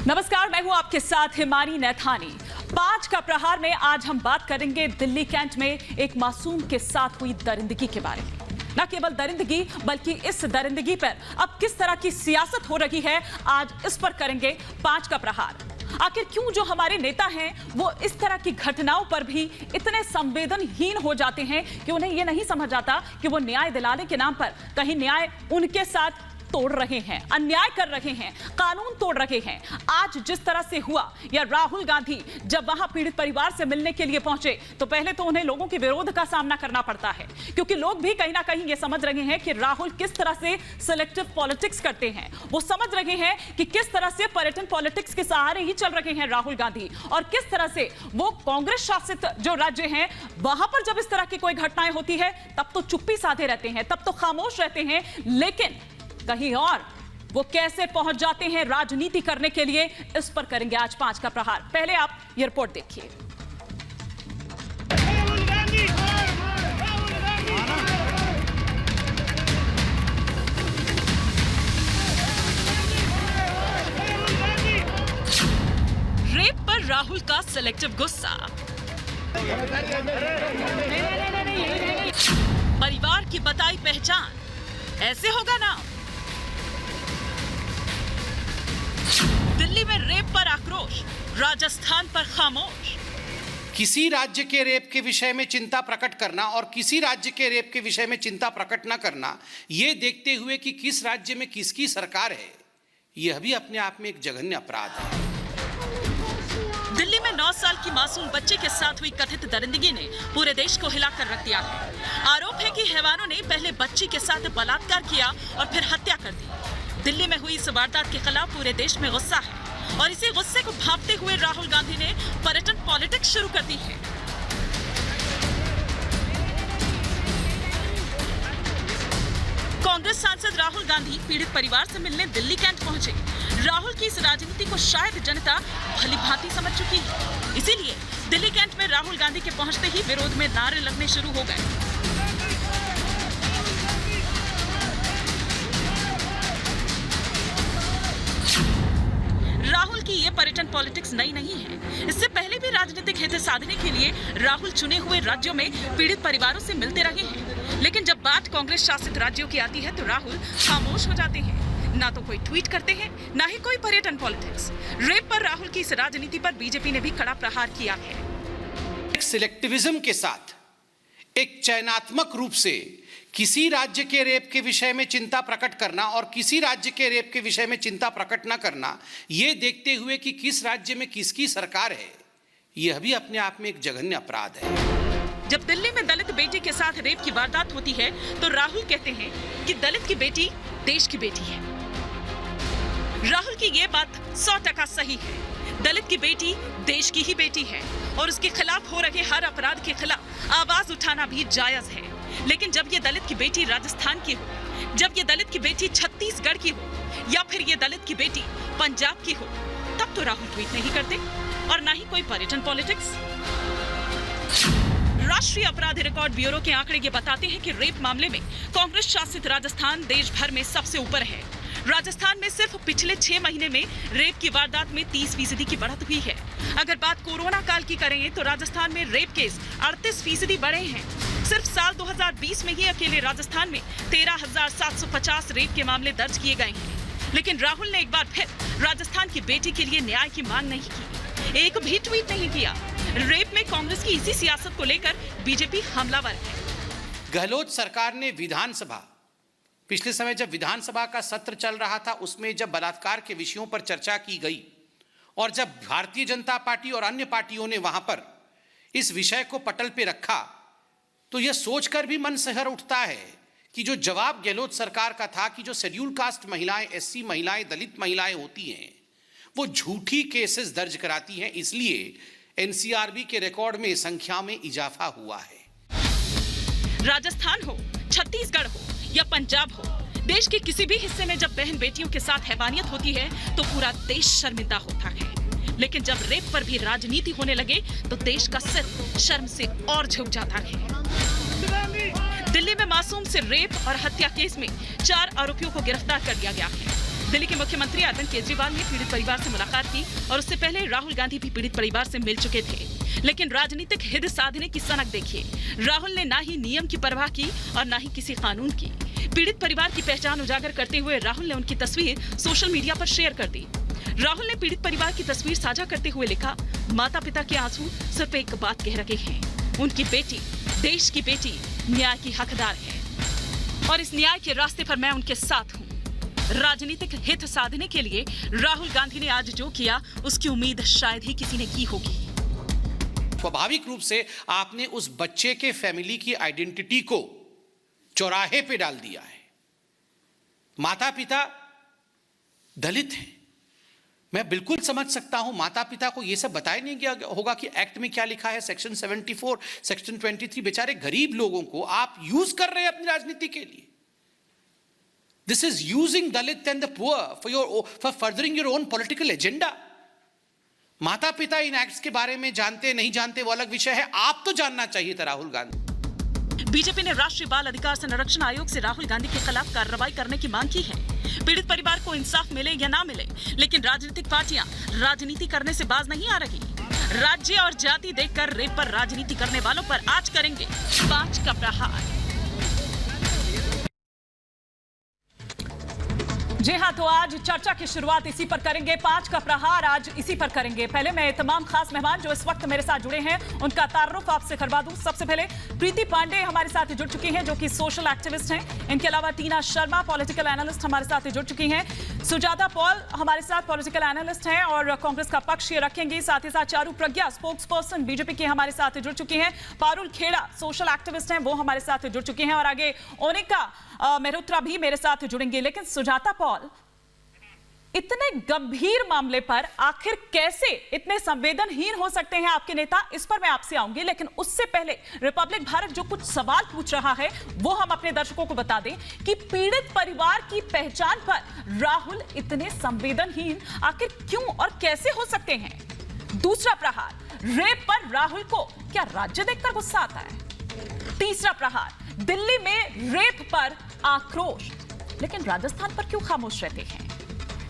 नमस्कार, मैं हूं आपके साथ हिमानी नैथानी। 5 का प्रहार में आज हम बात करेंगे दिल्ली कैंट में एक मासूम के साथ हुई दरिंदगी के बारे में। न केवल दरिंदगी बल्कि इस दरिंदगी पर अब किस तरह की सियासत हो रही है, आज इस पर करेंगे 5 का प्रहार। आखिर क्यों जो हमारे नेता हैं वो इस तरह की घटनाओं पर भी इतने संवेदनहीन हो जाते हैं कि उन्हें ये नहीं समझ आता कि वो न्याय दिलाने के नाम पर कहीं न्याय उनके साथ तोड़ रहे हैं, अन्याय कर रहे हैं, कानून तोड़ रहे हैं। आज जिस तरह से हुआ, या राहुल गांधी जब वहां पीड़ित परिवार से मिलने के लिए पहुंचे तो पहले तो उन्हें लोगों के विरोध का सामना करना पड़ता है, क्योंकि लोग भी कहीं ना कहीं ये समझ रहे हैं कि राहुल किस तरह से सिलेक्टिव पॉलिटिक्स करते हैं। वो समझ रहे हैं कि किस तरह से पर्यटन पॉलिटिक्स के सहारे ही चल रहे हैं राहुल गांधी, और किस तरह से वो कांग्रेस शासित जो राज्य हैं वहां पर जब इस तरह की कोई घटनाएं होती है तब तो चुप्पी साधे रहते हैं, तब तो खामोश रहते हैं, लेकिन कहीं और वो कैसे पहुंच जाते हैं राजनीति करने के लिए, इस पर करेंगे आज 5 का प्रहार। पहले आप ये रिपोर्ट देखिए। रेप पर राहुल का सिलेक्टिव गुस्सा, परिवार की बताई पहचान, ऐसे होगा ना। दिल्ली में रेप पर आक्रोश, राजस्थान पर खामोश। किसी राज्य के रेप के विषय में चिंता प्रकट करना और किसी राज्य के रेप के विषय में चिंता प्रकट न करना, यह देखते हुए कि किस राज्य में किसकी सरकार है, यह भी अपने आप में एक जघन्य अपराध है। दिल्ली में 9 साल की मासूम बच्चे के साथ हुई कथित दरिंदगी ने पूरे देश को हिलाकर रख दिया है। आरोप है कि हैवानों ने पहले बच्ची के साथ बलात्कार किया और फिर हत्या कर दी। दिल्ली में हुई इस वारदात के खिलाफ पूरे देश में गुस्सा है, और इसी गुस्से को भांपते हुए राहुल गांधी ने पर्यटन पॉलिटिक्स शुरू कर दी है। कांग्रेस सांसद राहुल गांधी पीड़ित परिवार से मिलने दिल्ली कैंट पहुंचे। राहुल की इस राजनीति को शायद जनता भली भांति समझ चुकी है, इसीलिए दिल्ली कैंट में राहुल गांधी के पहुंचते ही विरोध में नारे लगने शुरू हो गए। राहुल की ये पर्यटन पॉलिटिक्स नई नहीं है। इससे पहले भी राजनीतिक हित साधने के लिए राहुल चुने हुए राज्यों में पीड़ित परिवारों से मिलते रहे हैं, लेकिन जब बात कांग्रेस शासित राज्यों की आती है तो राहुल खामोश हो जाते हैं। ना तो कोई ट्वीट करते हैं, ना ही कोई पर्यटन पॉलिटिक्स। रेप पर राहुल की इस राजनीति पर बीजेपी ने भी कड़ा प्रहार किया है। एक सिलेक्टिविज्म के साथ, एक चयनात्मक रूप से किसी राज्य के रेप के विषय में चिंता प्रकट करना और किसी राज्य के रेप के विषय में चिंता प्रकट न करना, यह देखते हुए कि किस राज्य में किसकी सरकार है, यह भी अपने आप में एक जघन्य अपराध है। जब दिल्ली में दलित बेटी के साथ रेप की वारदात होती है तो राहुल कहते हैं कि दलित की बेटी देश की बेटी है। राहुल की ये बात 100% सही है। दलित की बेटी देश की ही बेटी है, और उसके खिलाफ हो रहे हर अपराध के खिलाफ आवाज उठाना भी जायज है। लेकिन जब ये दलित की बेटी राजस्थान की हो, जब ये दलित की बेटी छत्तीसगढ़ की हो, या फिर ये दलित की बेटी पंजाब की हो, तब तो राहुल ट्वीट नहीं करते, और ना ही कोई पर्यटन पॉलिटिक्स। राष्ट्रीय अपराध रिकॉर्ड ब्यूरो के आंकड़े ये बताते हैं कि रेप मामले में कांग्रेस शासित राजस्थान देश भर में सबसे ऊपर है। राजस्थान में सिर्फ पिछले 6 महीने में रेप की वारदात में 30% की बढ़त हुई है। अगर बात कोरोना काल की करें तो राजस्थान में रेप केस 38% बढ़े हैं। सिर्फ साल 2020 में ही अकेले राजस्थान में 13,750 रेप के मामले दर्ज किए गए हैं। लेकिन राहुल ने एक बार फिर राजस्थान की बेटी के लिए न्याय की मांग नहीं की, एक भी ट्वीट नहीं किया। रेप में कांग्रेस की इसी सियासत को लेकर बीजेपी हमलावर है। गहलोत सरकार ने विधानसभा, पिछले समय जब विधानसभा का सत्र चल रहा था, उसमें जब बलात्कार के विषयों पर चर्चा की गई और जब भारतीय जनता पार्टी और अन्य पार्टियों ने वहां पर इस विषय को पटल पे रखा, तो यह सोचकर भी मन सहर उठता है कि जो जवाब गहलोत सरकार का था कि जो शेड्यूल कास्ट महिलाएं, एससी महिलाएं, दलित महिलाएं होती हैं, वो झूठी केसेस दर्ज कराती हैं, इसलिए एनसीआरबी के रिकॉर्ड में संख्या में इजाफा हुआ है। राजस्थान हो, छत्तीसगढ़ हो या पंजाब हो, देश के किसी भी हिस्से में जब बहन बेटियों के साथ हैवानियत होती है तो पूरा देश शर्मिंदा होता है। लेकिन जब रेप पर भी राजनीति होने लगे तो देश का सिर शर्म से और झुक जाता है। दिल्ली में मासूम से रेप और हत्या केस में 4 आरोपियों को गिरफ्तार कर लिया गया है। दिल्ली के मुख्यमंत्री अरविंद केजरीवाल ने पीड़ित परिवार से मुलाकात की और उससे पहले राहुल गांधी भी पीड़ित परिवार से मिल चुके थे, लेकिन राजनीतिक हित साधने की सनक देखिए। राहुल ने ना ही नियम की परवाह की और ना ही किसी कानून की। पीड़ित परिवार की पहचान उजागर करते हुए राहुल ने उनकी तस्वीर सोशल मीडिया पर शेयर कर दी। राहुल ने पीड़ित परिवार की तस्वीर साझा करते हुए लिखा, माता पिता के आंसू सिर्फ एक बात कह रहे हैं, उनकी बेटी, देश की बेटी न्याय की हकदार है और इस न्याय के रास्ते पर मैं उनके साथ हूँ। राजनीतिक हित साधने के लिए राहुल गांधी ने आज जो किया, उसकी उम्मीद शायद ही किसी ने की होगी। स्वाभाविक रूप से आपने उस बच्चे के फैमिली की आइडेंटिटी को चौराहे पे डाल दिया है। माता पिता दलित हैं, मैं बिल्कुल समझ सकता हूं। माता पिता को यह सब बताया नहीं गया होगा कि एक्ट में क्या लिखा है, सेक्शन 74, सेक्शन 23। बेचारे गरीब लोगों को आप यूज कर रहे हैं अपनी राजनीति के लिए। This is using Dalit and the poor for furthering your own political agenda. माता पिता इन एक्ट्स के बारे में जानते नहीं जानते वो अलग विषय है, आप तो जानना चाहिए था राहुल गांधी। बीजेपी ने राष्ट्रीय बाल अधिकार संरक्षण आयोग से राहुल गांधी के खिलाफ कार्रवाई करने की मांग की है। पीड़ित परिवार को इंसाफ मिले या ना मिले, लेकिन राजनीतिक पार्टियां राजनीति करने से बाज नहीं आ रही। राज्य और जाति देखकर रेप पर राजनीति करने वालों पर आज करेंगे 5 का प्रहार। जी हाँ, तो आज चर्चा की शुरुआत इसी पर करेंगे, 5 का प्रहार आज इसी पर करेंगे। पहले मैं तमाम खास मेहमान जो इस वक्त मेरे साथ जुड़े हैं उनका तारुफ आपसे करवा दूं। सबसे पहले प्रीति पांडे हमारे साथ जुड़ चुकी हैं, जो कि सोशल एक्टिविस्ट हैं। इनके अलावा टीना शर्मा पॉलिटिकल एनालिस्ट हमारे साथ जुड़ चुकी हैं। सुजाता पॉल हमारे साथ पॉलिटिकल एनालिस्ट हैं और कांग्रेस का पक्ष ये रखेंगी। साथ ही साथ चारू प्रज्ञा स्पोक्स पर्सन बीजेपी की हमारे साथ जुड़ चुकी हैं। पारुल खेड़ा सोशल एक्टिविस्ट हैं, वो हमारे साथ जुड़ चुकी हैं और आगे ओनिका मेहरोत्रा भी मेरे साथ जुड़ेंगे। लेकिन सुजाता पॉल, इतने गंभीर मामले पर आखिर कैसे इतने संवेदनहीन हो सकते हैं आपके नेता, इस पर मैं आपसे आऊंगी। लेकिन उससे पहले रिपब्लिक भारत जो कुछ सवाल पूछ रहा है वो हम अपने दर्शकों को बता दें कि पीड़ित परिवार की पहचान पर राहुल इतने संवेदनहीन आखिर क्यों और कैसे हो सकते हैं। दूसरा प्रहार, रेप पर राहुल को क्या राज्य देखकर गुस्सा आता है। तीसरा प्रहार, दिल्ली में रेप पर आक्रोश, लेकिन राजस्थान पर क्यों खामोश रहते हैं।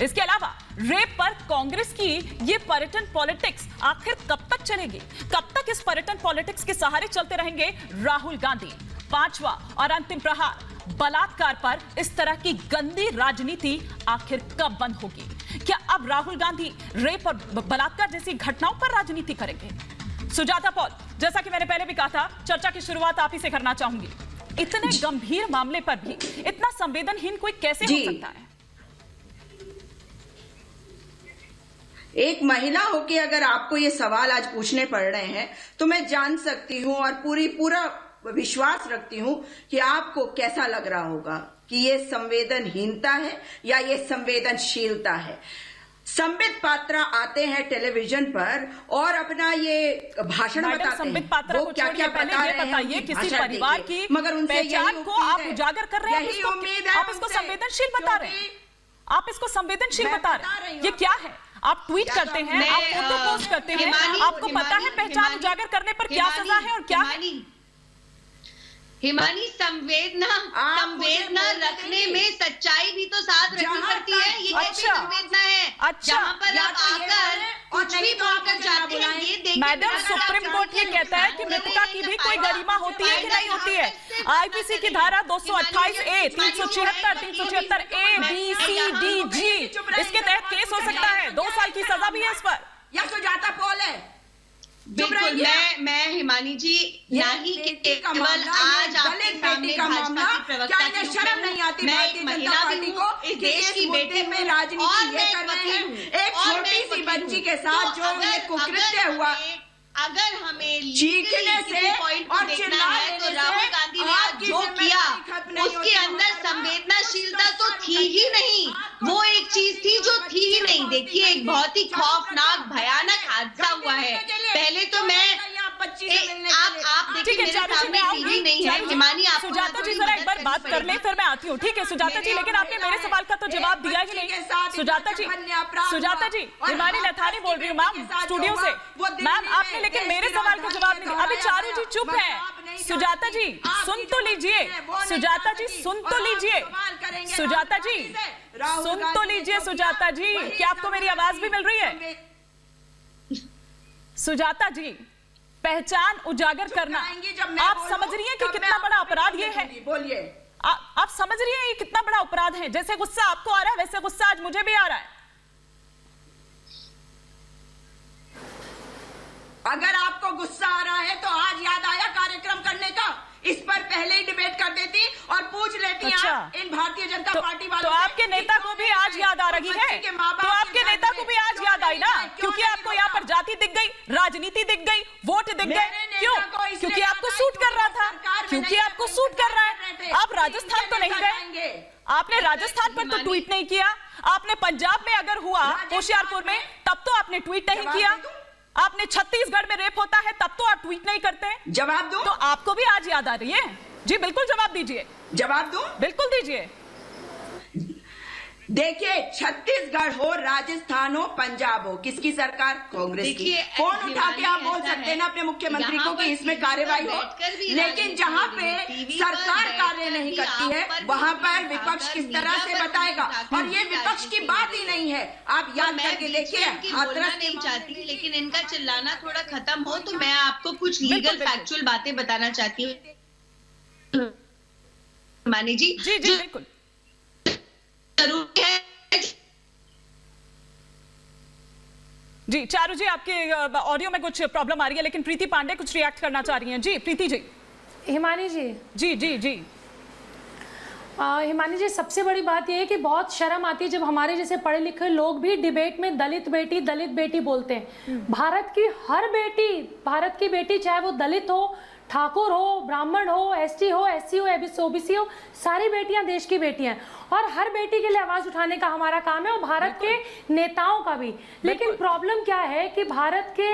इसके अलावा रेप पर कांग्रेस की ये पर्यटन पॉलिटिक्स आखिर कब तक चलेगी, कब तक इस पर्यटन पॉलिटिक्स के सहारे चलते रहेंगे राहुल गांधी। 5वां और अंतिम प्रहार, बलात्कार पर इस तरह की गंदी राजनीति आखिर कब बंद होगी। क्या अब राहुल गांधी रेप और बलात्कार जैसी घटनाओं पर राजनीति करेंगे। सुजाता पॉल, जैसा कि मैंने पहले भी कहा था, चर्चा की शुरुआत आप ही से करना चाहूंगी। इतने गंभीर मामले पर भी इतना संवेदनहीन कोई कैसे हो सकता है। एक महिला होके अगर आपको ये सवाल आज पूछने पड़ रहे हैं तो मैं जान सकती हूँ और पूरा विश्वास रखती हूँ कि आपको कैसा लग रहा होगा कि ये संवेदनहीनता है या ये संवेदनशीलता है। संबित पात्रा आते हैं टेलीविजन पर और अपना ये भाषण बताते हैं, वो क्या क्या बता रहे हैं, किसी परिवार की मगर उनसे पहचान को आप उजागर कर रहे हैं, आप इसको संवेदनशील बता रहे हैं, आप इसको संवेदनशील बता रहे हैं। ये क्या है। आप ट्वीट करते हैं, आप फोटो पोस्ट करते हैं, आपको पता है पहचान उजागर करने पर क्या सजा है और क्या हिमानी संवेदना रखने में सच्चाई भी तो साथ रखनी पड़ती है। ये कैसी संवेदना है जहाँ पर आप आकर कुछ भी बोलकर जाते हैं। ये देखिए मैडम, सुप्रीम कोर्ट ये कहता है कि मृतका की भी कोई गरिमा होती है कि नहीं होती है। आईपीसी की धारा 228A, 376 A, B, C, D, G, इसके तहत केस हो सकता है। 2 साल की सजा भी है इस पर। या तो जाता पॉल है। बिल्कुल, मैं हिमानी जी नहीं केवल आज आपके सामने भाजपा की प्रवक्ता के शर्म नहीं आती, मैं एक महिला भी हूँ, इस देश की बेटी में राजनीति ये कर रहे हैं। एक छोटी सी बच्ची के साथ जो ये कुकृत्य हुआ, अगर हमें चीखने से और चिल्लाने तो राहुल गांधी ने आज जो किया उसके अंदर संवेदनाशीलता तो थी ही नहीं। वो एक चीज थी जो थी ही नहीं। देखिए, एक बहुत ही खौफनाक भयानक हादसा हुआ है। पहले तो मैं आप देखिए, मेरे सामने टीवी नहीं है हिमानी। आप सुजाता जी जरा एक बार बात कर लें, फिर मैं आती हूँ। ठीक है सुजाता जी, लेकिन आपने मेरे सवाल का तो जवाब दिया ही नहीं। सुजाता जी, हिमानी नथानी बोल रही हूँ मैम, स्टूडियो से। मैम आपने लेकिन मेरे सवाल का जवाब नहीं दिया। अभी चारू जी चुप है। सुजाता जी सुन तो लीजिए, सुजाता जी सुन तो लीजिए। सुजाता जी सुन तो लीजिए सुजाता जी, क्या आपको मेरी आवाज भी मिल रही है? सुजाता जी, पहचान उजागर करना, आप समझ रही हैं कि कितना बड़ा अपराध ये है? बोलिए। आप समझ रही हैं ये कितना बड़ा अपराध है? जैसे गुस्सा आपको आ रहा है वैसे गुस्सा आज मुझे भी आ रहा है। अगर आपको गुस्सा आ रहा है तो आज याद आया कार्यक्रम करने का? इस पर पहले ही डिबेट कर देती और पूछ लेती अच्छा। आप इन भारतीय जनता पार्टी वालों तो आपके नेता को भी आज याद आ रही है? तो आपके नेता को भी आज याद आई ना? क्योंकि आपको यहाँ पर जाति दिख गई, राजनीति दिख गई, वोट दिख गए। क्यों? क्योंकि आपको सूट कर रहा था, क्योंकि आपको सूट कर रहा है। आप राजस्थान तो नहीं गए, आपने राजस्थान पर तो ट्वीट नहीं किया। आपने पंजाब में अगर हुआ होशियारपुर में तब तो आपने ट्वीट नहीं किया। आपने छत्तीसगढ़ में रेप होता है तब तो आप ट्वीट नहीं करते। जवाब दूं? तो आपको भी आज याद आ रही है? जी बिल्कुल जवाब दीजिए। जवाब दूं? बिल्कुल दीजिए। देखिए, छत्तीसगढ़ हो, राजस्थान हो, पंजाब हो, किसकी सरकार? कांग्रेस की। फोन उठा के आप बोल सकते हैं ना अपने मुख्यमंत्री को कि इसमें कार्यवाही हो, लेकिन जहां पे सरकार कार्य नहीं करती है वहां पर विपक्ष किस तरह से बताएगा? और ये विपक्ष की बात ही नहीं है, आप याद करके देखिए। हाथरस नहीं चाहती, लेकिन इनका चिल्लाना थोड़ा खत्म हो तो मैं आपको कुछ लीगल फैक्चुअल बातें बताना चाहती हूँ मानी जी। जी जी बिल्कुल जरूरी है। जी चारू जी, आपके ऑडियो में कुछ प्रॉब्लम आ रही है, लेकिन प्रीति पांडे कुछ रिएक्ट करना चाह रही हैं। जी प्रीति जी। हिमानी जी। जी जी जी। हिमानी जी, सबसे बड़ी बात यह है कि बहुत शर्म आती है जब हमारे जैसे पढ़े लिखे लोग भी डिबेट में दलित बेटी बोलते हैं। भारत की हर बेटी, भारत की बेटी, चाहे वो दलित हो, ठाकुर हो, ब्राह्मण हो, एसटी हो, एससी हो, ओबीसी हो, सारी बेटियां देश की बेटियां हैं और हर बेटी के लिए आवाज उठाने का हमारा काम है, और भारत के नेताओं का भी। लेकिन प्रॉब्लम क्या है कि भारत के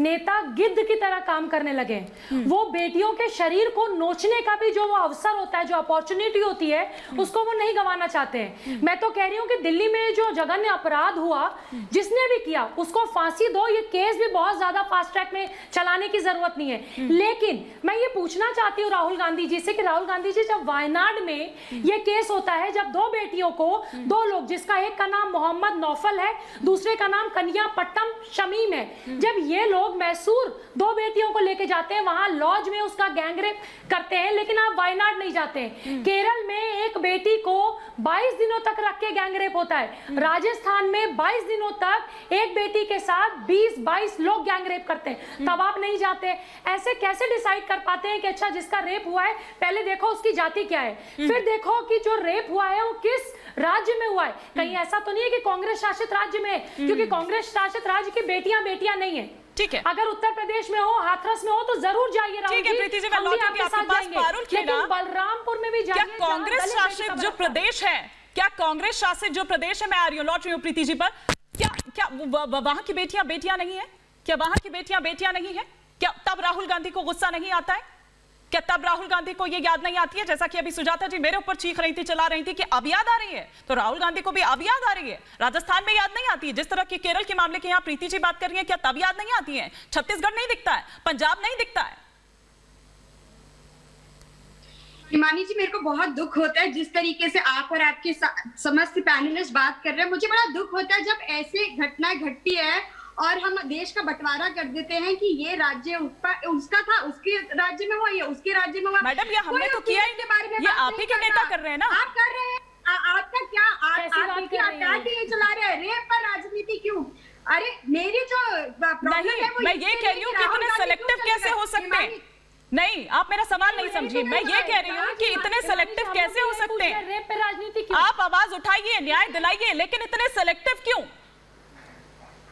नेता गिद्ध की तरह काम करने लगे। वो बेटियों के शरीर को नोचने का भी जो वो अवसर होता है, जो अपॉर्चुनिटी होती है, उसको वो नहीं गंवाना चाहते हैं। मैं तो कह रही हूँ कि दिल्ली में जो जघन्य अपराध हुआ, जिसने भी किया उसको फांसी दो। ये केस भी बहुत ज्यादा फास्ट ट्रैक में चलाने की जरूरत नहीं है। लेकिन मैं ये पूछना चाहती हूँ राहुल गांधी जी से कि राहुल गांधी जी, जब वायनाड में ये केस होता है, जब दो बेटियों को, दो लोग, जिसका एक का नाम मोहम्मद नौफल है, दूसरे का नाम कन्या पट्टम शमीम है, जब ये लोग मैसूर दो बेटियों को लेके जाते हैं, वहां लॉज में उसका गैंगरेप करते हैं, लेकिन आप वायनाड नहीं जाते हैं। केरल में एक बेटी को 22 दिनों तक रख के गैंगरेप होता है। राजस्थान में 22 दिनों तक एक बेटी के साथ 20-22 लोग गैंगरेप करते हैं, तब आप नहीं जाते। ऐसे कैसे डिसाइड कर पाते हैं कि अच्छा जिसका रेप हुआ है पहले देखो उसकी जाति क्या है, फिर देखो कि जो रेप हुआ है वो किस राज्य में हुआ है? कहीं ऐसा तो नहीं है कि कांग्रेस शासित राज्य में है, क्योंकि कांग्रेस शासित राज्य की बेटियां नहीं है। ठीक है, अगर उत्तर प्रदेश में हो, हाथरस में हो तो जरूर जाइए राहुल जी, प्रीति जी, मैं लौटूंगी आपके पास। पारुल खेड़ा, लेकिन बलरामपुर में भी जाइए। क्या कांग्रेस शासित जो प्रदेश है, क्या कांग्रेस शासित जो प्रदेश है, मैं आ रही हूँ, लौट रही हूँ प्रीति जी पर, क्या वहां की बेटियां नहीं है? क्या वहां की बेटियां नहीं है? क्या तब राहुल गांधी को गुस्सा नहीं आता है? क्या तब राहुल गांधी को ये याद नहीं आती है? जैसा कि अभी सुजाता जी मेरे ऊपर चीख रही थी, चिल्ला रही थी कि अब याद आ रही है, तो राहुल गांधी को भी अब याद आ रही है। राजस्थान में याद नहीं आती है, जिस तरह की केरल के मामले की यहाँ प्रीति जी बात कर रही है, क्या तब याद नहीं आती है? छत्तीसगढ़ नहीं दिखता है, पंजाब नहीं दिखता है। हिमानी जी, मेरे को बहुत दुख होता है जिस तरीके से आप और आपके समस्त पैनलिस्ट बात कर रहे हैं। मुझे बड़ा दुख होता है जब ऐसे घटनाएं घटती है और हम देश का बंटवारा कर देते हैं कि ये राज्य उसका था, उसके राज्य में हुआ, ये उसके राज्य में हुआ। मैडम, ये हमने तो किया ही, ये आप ही के नेता कर रहे हैं ना। आप कर रहे हैं, आपका क्या, आप ये चला रहे हैं, रेप पर राजनीति क्यों? अरे मेरी जो नहीं, मैं ये कह रही हूँ कि इतने सेलेक्टिव कैसे हो सकते हैं? नहीं, आप मेरा सवाल नहीं समझिए। मैं ये कह रही हूँ कि इतने सेलेक्टिव कैसे हो सकते हैं? रेप पे राजनीति, आप आवाज उठाइए, न्याय दिलाइए, लेकिन इतने सेलेक्टिव क्यों?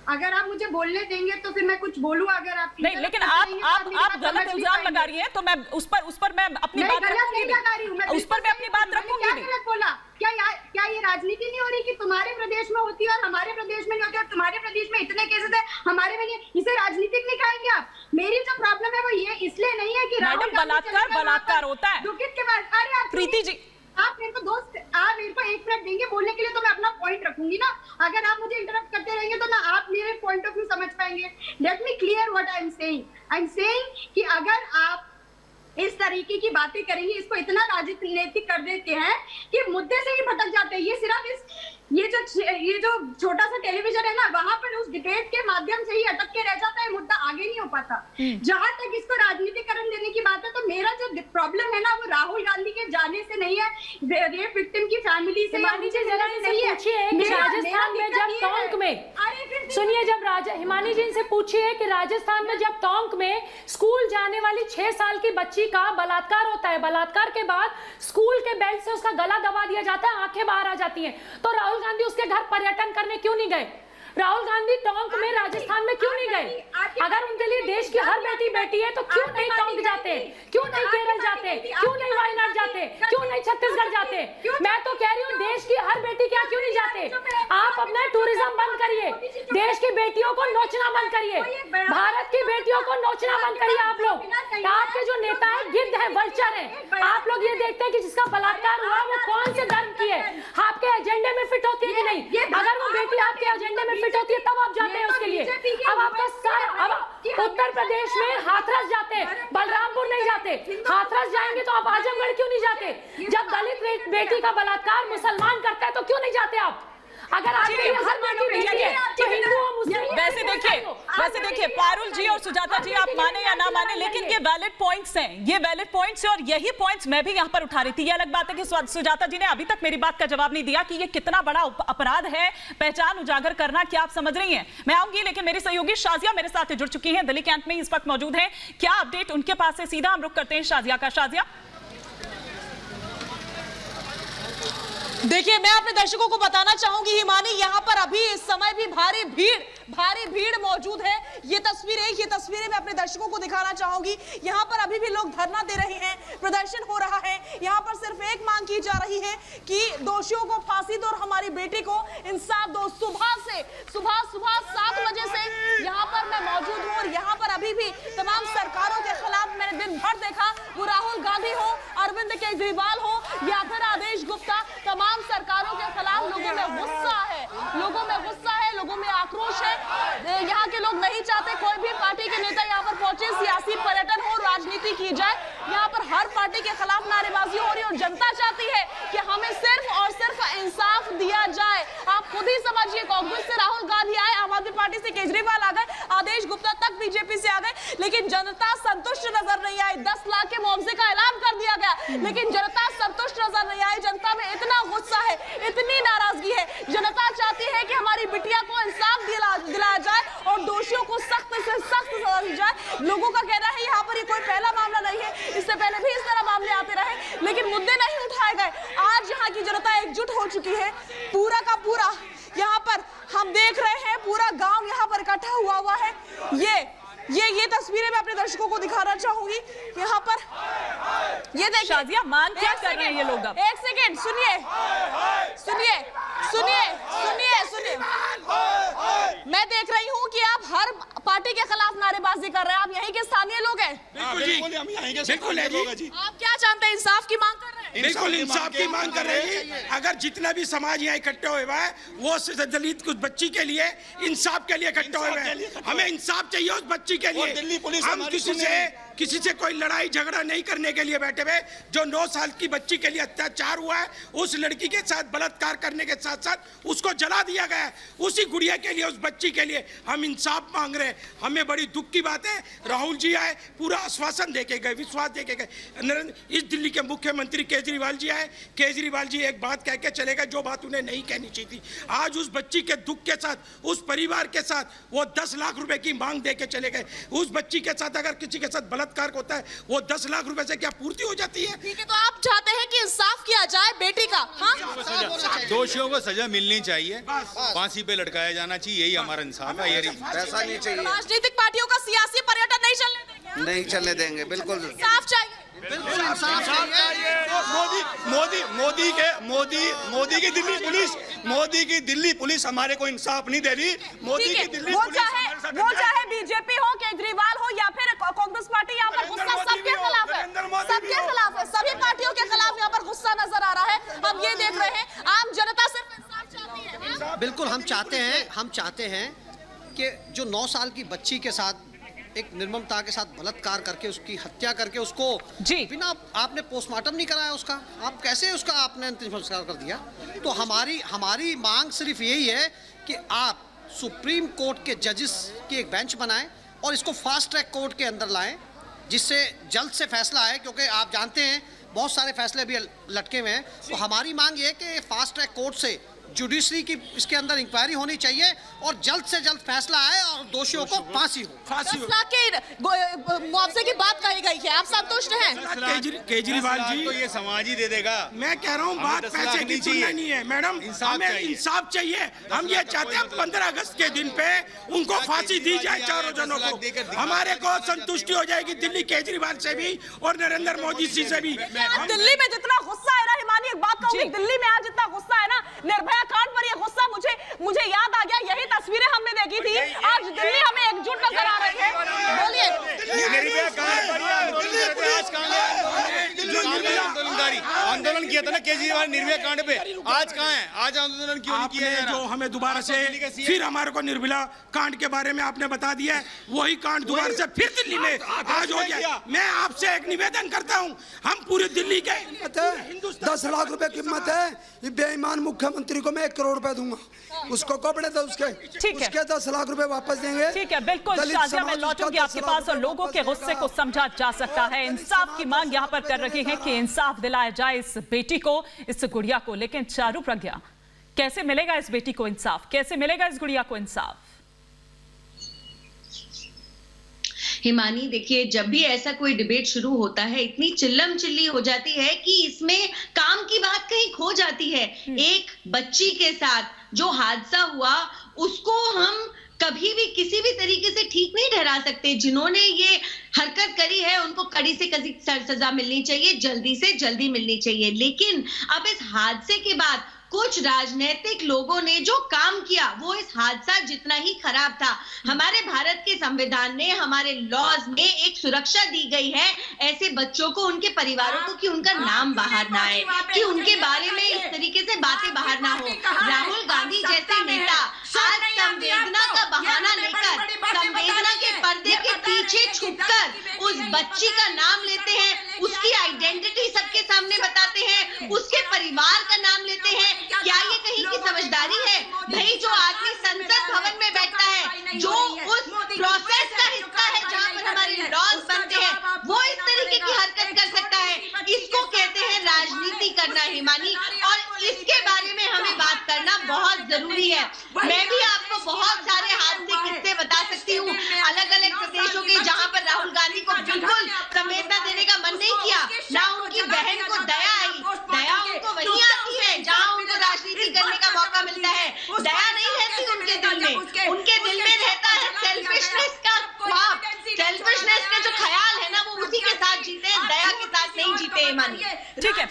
अगर आप मुझे बोलने देंगे तो फिर मैं कुछ बोलूं। अगर आप नहीं, लेकिन आप गलत इल्जाम लगा रही हैं, तो मैं उस पर मैं अपनी बात रखूंगी, उस पर मैं अपनी बात रखूंगी। क्या गलत बोला? क्या ये राजनीति नहीं हो रही कि तुम्हारे प्रदेश में होती है और हमारे प्रदेश में नहीं होती, और तुम्हारे प्रदेश में इतने केसेस है, हमारे में नहीं? इसे राजनीतिक नहीं खाएंगे आप? मेरी जो प्रॉब्लम है वो ये इसलिए नहीं है कि मैडम बलात्कार होता है दुखित के बाद। अरे आप प्रीति जी, आप मेरे को 1 मिनट देंगे बोलने के लिए तो मैं अपना पॉइंट रखूंगी ना। अगर आप मुझे इंटरप्ट करते रहेंगे तो ना आप मेरे पॉइंट ऑफ व्यू समझ पाएंगे। Let me clear what I am saying. कि अगर आप इस तरह तरीके की बातें करेंगे, इसको इतना राजनीतिक कर देते हैं कि मुद्दे से ही भटक जाते हैं। ये सिर्फ ये जो छोटा सा टेलीविजन है ना, वहां पर उस डिबेट के माध्यम से ही अटक के रह जाता है, मुद्दा आगे नहीं हो पाता। जहां तक इसको राजनीतिकरण देने की बात है, तो मेरा जो प्रॉब्लम है ना, वो राहुल गांधी के जाने से नहीं है, रेप विक्टिम की फैमिली से हिमानी जी जरा इनसे पूछिए कि राजस्थान में जब टोंक में, सुनिए, जब हिमानी जी इनसे पूछिए कि राजस्थान में जब टोंक में स्कूल जाने वाली 6 साल की बच्ची का बलात्कार होता है, बलात्कार के बाद स्कूल के बेल्ट से उसका गला दबा दिया जाता है, आंखें बाहर आ जाती हैं, तो राहुल गांधी उसके घर पर्यटन करने क्यों नहीं गए? राहुल गांधी टोंक में राजस्थान में क्यों नहीं गए? अगर उनके लिए देश की हर बेटी बेटी है तो क्यों नहीं टोंक जाते, क्यों नहीं केरल जाते, क्यों नहीं वायनाड जाते, क्यों नहीं छत्तीसगढ़ जाते? मैं तो कह रही हूँ देश की हर बेटी क्या क्यों नहीं जाते? आप अपना टूरिज्म बंद करिए, देश की बेटियों को नोचना बंद करिए, भारत की बेटियों को नोचना बंद करिए। आप लोग, आपके जो नेता है गिद्ध है, वल्चर है। आप लोग ये देखते हैं कि जिसका बलात्कार हुआ वो कौन से धर्म की है, आपके एजेंडे में फिट होती है कि नहीं? अगर वो बेटी आपके एजेंडे में फिट होती है तब आप जाते हैं उसके लिए। अब आपका सारा, अब उत्तर प्रदेश में हाथरस जाते हैं, बलरामपुर नहीं जाते। हाथरस जाएंगे तो आप आजमगढ़ क्यों नहीं जाते? जब दलित बेटी का बलात्कार मुसलमान करता है तो क्यों नहीं जाते आप? अगर आपके हर बेटी बेटी है तो हिंदू और मुस्लिम। वैसे देखिए पारुल जी और सुजाता जी, आप माने या ना माने, लेकिन ये वैलिड पॉइंट्स हैं, ये वैलिड पॉइंट्स हैं, और यही पॉइंट्स मैं भी यहाँ पर उठा रही थी। ये अलग बात है कि सुजाता जी ने अभी तक मेरी बात का जवाब नहीं दिया कि ये कितना बड़ा अपराध है पहचान उजागर करना, क्या आप समझ रही हैं? मैं आऊंगी, लेकिन मेरी सहयोगी शाजिया मेरे साथ जुड़ चुकी हैं, दिल्ली कैंट में इस वक्त मौजूद है। क्या अपडेट उनके पास है? सीधा हम रुख करते हैं शाजिया का। शाजिया, देखिए, मैं अपने दर्शकों को बताना चाहूंगी हिमानी, यहाँ पर अभी इस समय भी भारी भीड़ मौजूद है। ये तस्वीरें मैं अपने दर्शकों को दिखाना चाहूंगी। यहाँ पर अभी भी लोग धरना दे रहे हैं, प्रदर्शन हो रहा है। यहाँ पर सिर्फ एक मांग की जा रही है कि दोषियों को फांसी दो और हमारी बेटी को इंसाफ दो। सुबह 7 बजे से यहाँ पर मैं मौजूद हूँ और यहाँ पर अभी भी तमाम सरकारों के खिलाफ मैंने दिन भर देखा, वो राहुल गांधी हो, अरविंद केजरीवाल हो या फिर आदेश गुप्ता, तमाम सरकारों के खिलाफ लोगों में गुस्सा है, लोगों में आक्रोश है। यहाँ के लोग नहीं चाहते कोई भी पार्टी के नेता यहाँ पर पहुंचे, सियासी पर्यटन हो, राजनीति की जाए। यहाँ पर हर पार्टी के खिलाफ नारेबाजी हो रही है और जनता चाहती है कि हमें सिर्फ और सिर्फ इंसाफ दिया जाए। आप खुद ही समझिए, कांग्रेस से राहुल गांधी आए, आम आदमी पार्टी से केजरीवाल आ गए, आदेश गुप्ता तक बीजेपी से आ गए, लेकिन जनता संतुष्ट नजर नहीं आई। 10 लाख के मुआवजे का ऐलान कर दिया गया, लेकिन जनता संतुष्ट नजर नहीं आई। जनता में इतना गुस्सा है, इतनी नाराजगी है, जनता चाहती है कि हमारी बिटिया को इंसाफ दिलाया जाए और दोषियों को सख्त से सख्त सजा दी जाए। लोगों का कहना है यहाँ पर ये कोई पहला मामला नहीं है, इससे पहले भी इस तरह मामले आते रहे, लेकिन मुद्दे नहीं उठाए गए। आज यहाँ की जनता एकजुट हो चुकी है, पूरा का पूरा यहाँ पर हम देख रहे हैं, पूरा गांव यहाँ पर इकट्ठा हुआ है। ये तस्वीरें मैं अपने दर्शकों को दिखाना चाहूंगी। यहाँ पर ये देखिए, शाजिया मान क्या कर रहे हैं ये लोग? अब एक सेकेंड सुनिए, मैं देख रही हूँ कि आप हर पार्टी के खिलाफ नारेबाजी कर रहे हैं। आप यहीं के स्थानीय लोग हैं? बिल्कुल जी। आप क्या जानते हैं, इंसाफ की मांग कर रहे हैं? बिल्कुल इंसाफ की मांग कर रहे हैं। अगर जितना भी समाज यहाँ इकट्ठे हुए हुआ है, वो दलित कुछ बच्ची के लिए, इंसाफ के लिए इकट्ठे हुए हैं। हमें इंसाफ चाहिए उस बच्ची के लिए। दिल्ली पुलिस हम किसी से कोई लड़ाई झगड़ा नहीं करने के लिए बैठे हुए। जो 9 साल की बच्ची के लिए अत्याचार हुआ है, उस लड़की के साथ बलात्कार करने के साथ साथ उसको जला दिया गया है, उसी गुड़िया के लिए, उस बच्ची के लिए हम इंसाफ मांग रहे हैं। हमें बड़ी दुख की बात है, राहुल जी आए, पूरा आश्वासन देके गए, विश्वास देके गए। इस दिल्ली के मुख्यमंत्री केजरीवाल जी आए, केजरीवाल जी एक बात कह के चले गए जो बात उन्हें नहीं कहनी चाहिए थी। आज उस बच्ची के दुख के साथ, उस परिवार के साथ वो 10 लाख रुपए की मांग दे के चले गए। उस बच्ची के साथ अगर किसी के साथ बलात्कार होता है, वो 10 लाख रुपए से क्या पूर्ति हो जाती है? ठीक है, तो आप चाहते हैं कि इंसाफ किया जाए बेटी का? हाँ, दोषियों को सजा मिलनी चाहिए, फांसी पे लटकाया जाना चाहिए, यही हमारा इंसाफ है। ऐसा नहीं चाहिए, राजनीतिक पार्टियों का सियासी पर्यटन नहीं चलने देंगे, नहीं चलने देंगे, बिल्कुल इंसाफ चाहिए। मोदी की दिल्ली पुलिस हमारे को इंसाफ नहीं दे रही। मोदी की दिल्ली पुलिस, वो चाहे बीजेपी हो, केजरीवाल हो या फिर कांग्रेस पार्टी, यहाँ पर गुस्सा सबके खिलाफ है, सभी पार्टियों के खिलाफ यहाँ पर गुस्सा नजर आ रहा है। हम ये देख रहे हैं, आम जनता सिर्फ इंसाफ चाहती है। बिल्कुल हम चाहते हैं कि जो 9 साल की बच्ची के साथ एक निर्ममता के साथ बलात्कार करके उसकी हत्या करके उसको जी बिना आपने पोस्टमार्टम नहीं कराया उसका, आप कैसे उसका आपने अंतिम संस्कार कर दिया? तो हमारी मांग सिर्फ यही है कि आप सुप्रीम कोर्ट के जजेस की एक बेंच बनाएं और इसको फास्ट ट्रैक कोर्ट के अंदर लाएं, जिससे जल्द से फैसला आए, क्योंकि आप जानते हैं बहुत सारे फैसले अभी लटके हुए हैं। तो हमारी मांग ये है कि फास्ट ट्रैक कोर्ट से जुडिशरी की इसके अंदर इंक्वायरी होनी चाहिए और जल्द से जल्द फैसला आए और दोषियों को फांसी हो। 10 लाख के मुआवजे की बात कही गई है, आप संतुष्ट हैं? केजरीवाल जी तो ये समाज ही दे देगा। मैं कह रहा हूँ बात पैसे की सुनना नहीं है मैडम, हमें इंसाफ चाहिए। हम ये चाहते हैं 15 अगस्त के दिन पे उनको फांसी दी जाए चारों जनों को, हमारे को संतुष्टि हो जाएगी दिल्ली केजरीवाल से भी और नरेंद्र मोदी जी से भी। दिल्ली में जितना गुस्सा है ना हिमानी, एक बात कहूंगी, दिल्ली में आज जितना गुस्सा है ना निर्भया कांड पर, ये गुस्सा मुझे याद आ गया, यही तस्वीरें हमने देखी थी। आज दिल्ली हमें एकजुट नजर आ रही है। बोलिए निर्भया कांड पर आंदोलन किया था ना केजरीवाल निर्भया कांड पे, आज कहाँ है? आज आंदोलन क्यों नहीं किया है? जो हमें दोबारा से फिर हमारे को निर्भया कांड के बारे में आपने बता दिया है, वही कांड दोबारा से फिर दिल्ली में आज हो गया। मैं आपसे एक निवेदन करता हूँ, हम पूरी दिल्ली के 10 लाख रुपए कीमत है, ये बेईमान मुख्यमंत्री को मैं 1 करोड़ रुपए दूंगा, उसको कपड़े दो उसके 10 लाख रुपए वापस देंगे। ठीक है, बिल्कुल शाजिया, मैं लौटूंगी आपके पास और लोगों के गुस्से को समझा जा सकता है। इंसाफ की मांग यहाँ पर कर रहे हैं कि इंसाफ दिलाया जाए इस बेटी को, इस गुड़िया को। लेकिन चारू प्रज्ञा, कैसे मिलेगा इस बेटी को इंसाफ? कैसे मिलेगा इस गुड़िया को इंसाफ? हिमानी देखिए, जब भी ऐसा कोई डिबेट शुरू होता है इतनी चिल्लम चिल्ली हो जाती है कि इसमें काम की बात कहीं खो जाती है। एक बच्ची के साथ जो हादसा हुआ उसको हम कभी भी किसी भी तरीके से ठीक नहीं ठहरा सकते। जिन्होंने ये हरकत करी है उनको कड़ी से कड़ी सजा मिलनी चाहिए, जल्दी से जल्दी मिलनी चाहिए। लेकिन अब इस हादसे के बाद कुछ राजनीतिक लोगों ने जो काम किया वो इस हादसा जितना ही खराब था। हमारे भारत के संविधान ने, हमारे लॉज में एक सुरक्षा दी गई है ऐसे बच्चों को, उनके परिवारों को, कि उनका नाम बाहर ना आए, कि उनके बारे में इस तरीके से बातें बाहर ना हो। राहुल गांधी जैसे नेता आज संवेदना का बहाना लेकर, संवेदना के पर्दे के पीछे छुपकर उस बच्ची का नाम लेते हैं, उसकी आइडेंटिटी सबके सामने बताते हैं, उसके परिवार का नाम लेते हैं। क्या ये कहीं की समझदारी है? भाई, जो आदमी संसद भवन में बैठता है, जो उस प्रोसेस का हिस्सा है जहां पर हमारे लॉज बनते हैं, वो इस तरीके की हरकत कर सकता है? इसको कहते हैं राजनीति करना हिमानी, और इसके बारे में हमें बात करना बहुत जरूरी है। मैं भी आपको बहुत सारे हादसे किस्से बता सकती हूँ अलग अलग प्रदेशों के, जहाँ पर राहुल गांधी को बिल्कुल संवेदना देने का मन नहीं किया, ना उनकी बहन को दया आई। दया उनको वही आती है जहाँ उनको राजनीति करने का मौका मिलता है। दया नहीं रहती उनके दिल में, उनके दिल में रहता है सेल्फिशनेस का ख्वाब, सेल्फिशनेस के जो ख्याल है ना, वो उसी के साथ जीते हैं, दया के साथ नहीं जीते। हिमानी, ठीक है